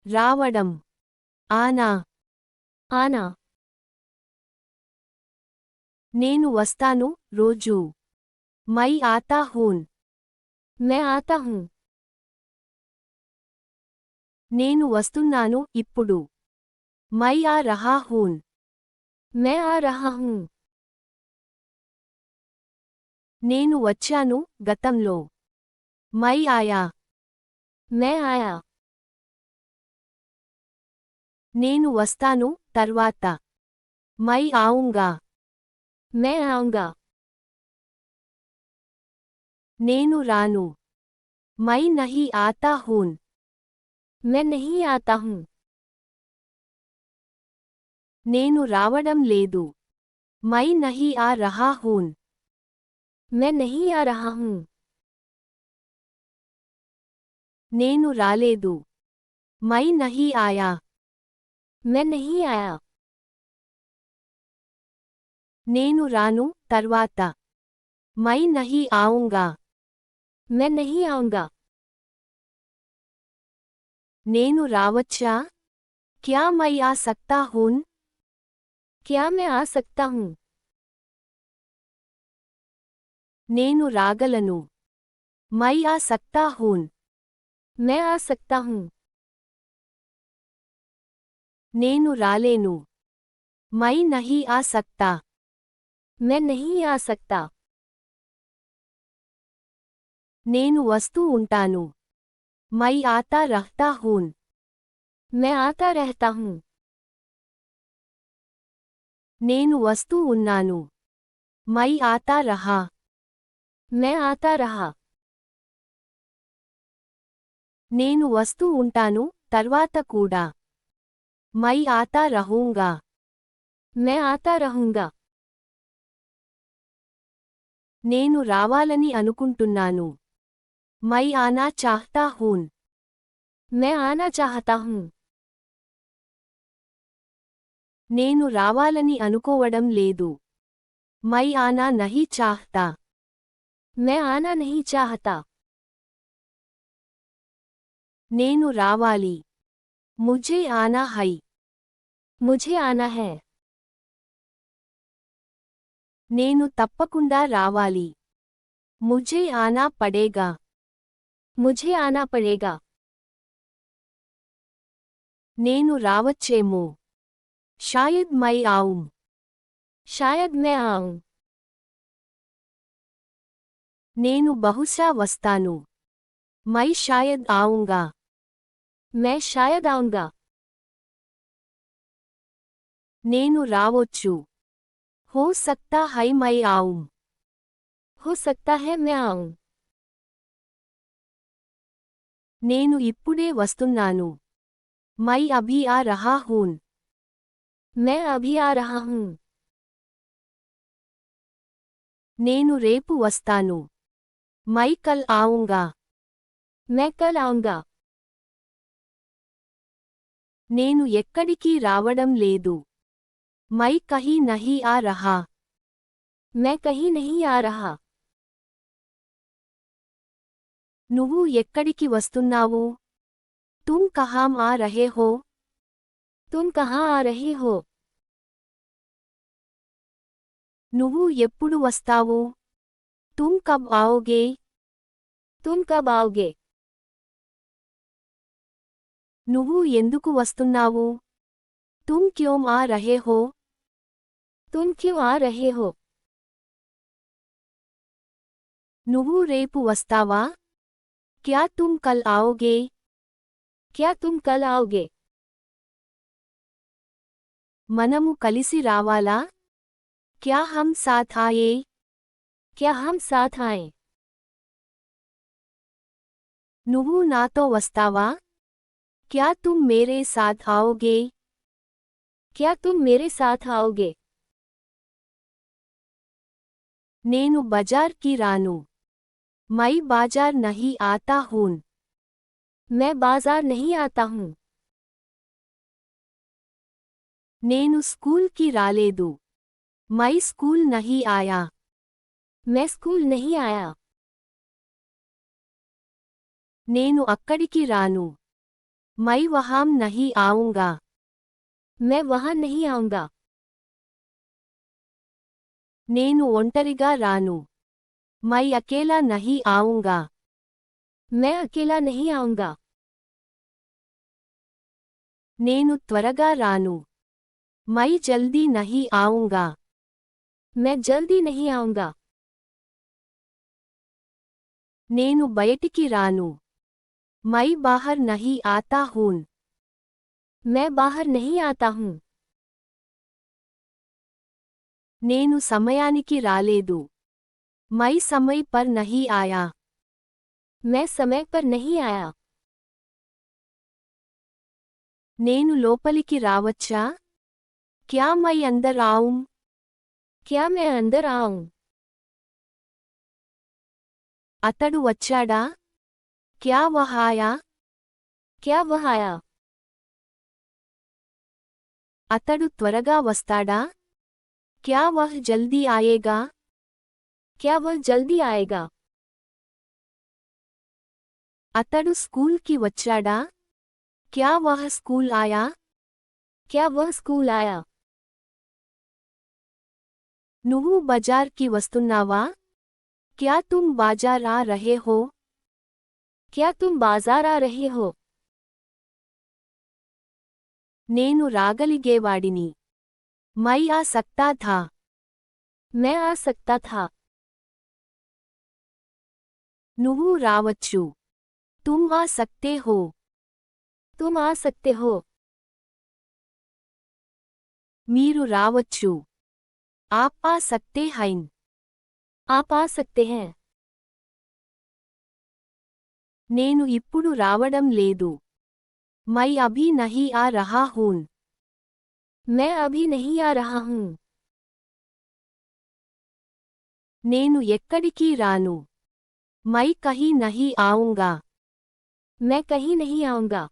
రావడం. ఆనా. आना। నేను వస్తాను రోజు. మై ఆతా హూన్. मैं आता हूँ। నేను వస్తున్నాను ఇప్పుడు. మై ఆ రహా హూన్. मैं आ रहा हूँ। నేను వచ్చాను గతంలో. మై ఆయా. मैं आया। నేను వస్తాను తర్వాత. మై ఆऊंगा. मैं आऊँगा। నేను రాను. మై నహీ ఆతా హూన్. मैं नहीं आता हूँ। నేను రావడం లేదు. మై నహీ ఆ రహా హూన్. मैं नहीं आ रहा हूँ। నేను రాలేదు. మై నహీ ఆయా. मैं नहीं आया। నేను రాను తర్వాత. మై నహీ ఆऊंगा. मैं नहीं आऊँगा। నేను రావచ్చా? క్యా మై ఆ సక్తా హూన్? क्या मैं आ सकता हूँ? నేను రాగలను. మై ఆ సక్తా హూన్. मैं आ सकता हूँ। నేను రాలేను. మై నహీ ఆ సక్తా. मैं नहीं आ सकता। నేను వస్తూ ఉంటాను. మై ఆతా రహతా హూన్. मैं आता रहता हूँ। నేను వస్తూ ఉన్నాను. మై ఆతా రహా. मैं आता रहा। నేను వస్తూ ఉంటాను తర్వాత కూడా. మై ఆతా రహూంగా. मैं आता रहूँगा। నేను రావాలని అనుకుంటున్నాను. మై ఆనా చాహతా హూన్. मैं आना चाहता हूँ। నేను రావాలని అనుకోవడం లేదు. మై ఆనా నహీ చాహతా. मैं आना नहीं चाहता। నేను రావాలి. ముझे ఆనా హై. मुझे आना है। నేను తప్పకుండా రావాలి. ముझे ఆనా పడేగా. मुझे आना पड़ेगा। నేను రావచ్చేమో. షాయద్ మై ఆऊं. शायद मैं आऊँ। నేను బహుశా వస్తాను. మై షాయద్ ఆऊंगा. मैं शायद आऊँगा। నేను రావొచ్చు. హో సక్తా హై మై ఆऊं. हो सकता है मैं आऊँ। నేను ఇప్పుడే వస్తున్నాను. మై అభీ ఆ రహా హూన్. मैं अभी आ रहा हूँ। నేను రేపు వస్తాను. మై కల్ ఆऊंगा. मैं कल आऊँगा। నేను ఎక్కడికి రావడం లేదు. మై కహీ నహీ ఆ రహా. मैं कहीं नहीं आ रहा। నువ్వు ఎక్కడికి వస్తున్నావు? తుమ్ కహాం ఆ రహే హో? तुम कहाँ आ रहे हो? నువ్వు ఎప్పుడు వస్తావు? తుమ్ కబ్ आओगे? तुम कब आओगे? నువ్వు ఎందుకు వస్తున్నావు? తుమ్ క్యోం ఆ రహే హో? तुम क्यों आ रहे हो? నువ్వు రేపు వస్తావా? క్యా తుమ్ కల్ आओगे? क्या तुम कल आओगे? మనము కలిసి రావాలా? క్యా హమ్ సాథ్ ఆయే? क्या हम साथ आएं? నువ్వు నాతో వస్తావా? క్యా తుమ్ మేరే సాథ్ आओगे? क्या तुम मेरे साथ आओगे? నేను బజార్ కి రాను. మై బాజార్ నహీ ఆతా హూన్. मैं बाजार नहीं आता हूँ। నేను స్కూల్ కి రాలేదు. మై స్కూల్ నహీ ఆయా. मैं स्कूल नहीं आया। నేను అక్కడికి రాను. मैं वहां नहीं आऊंगा। मैं वहां नहीं आऊंगा। నేను ఒంటరిగా రాను। मैं अकेला नहीं आऊंगा। मैं अकेला नहीं आऊंगा। నేను త్వరగా రాను। मैं जल्दी नहीं आऊंगा। मैं जल्दी नहीं आऊंगा। నేను బయటికి రాను। मैं बाहर नहीं आता हूं। मैं बाहर नहीं आता हूं। నేను సమయానికి రాలేదు। मैं समय पर नहीं आया। मैं समय पर नहीं आया। నేను లోపలికి రావచ్చా? क्या मैं अंदर आऊं? क्या मैं अंदर आऊं? అతడు వచ్చాడా? क्या वह आया? क्या वह आया? అతడు త్వరగా వస్తాడా? क्या वह जल्दी आएगा? क्या वह जल्दी आएगा? అతడు స్కూల్కి వచ్చాడా? क्या वह स्कूल आया? क्या वह स्कूल आया? నువ్వు బజార్కి వస్తున్నావా? क्या तुम बाजार आ रहे हो? क्या तुम बाजार आ रहे हो? నేను రాగలిగేవాడిని। मैं आ सकता था। मैं आ सकता था। నువ్వు రావచ్చు। तुम आ सकते हो। तुम आ सकते हो। మీరు రావచ్చు। आप आ सकते हैं। आप आ सकते हैं। నేను ఇప్పుడు రావడం లేదు। मैं अभी नहीं आ रहा हूं। मैं अभी नहीं आ रहा हूं। నేను ఎక్కడికి రాను। मैं कहीं नहीं आऊंगा। मैं कहीं नहीं आऊंगा।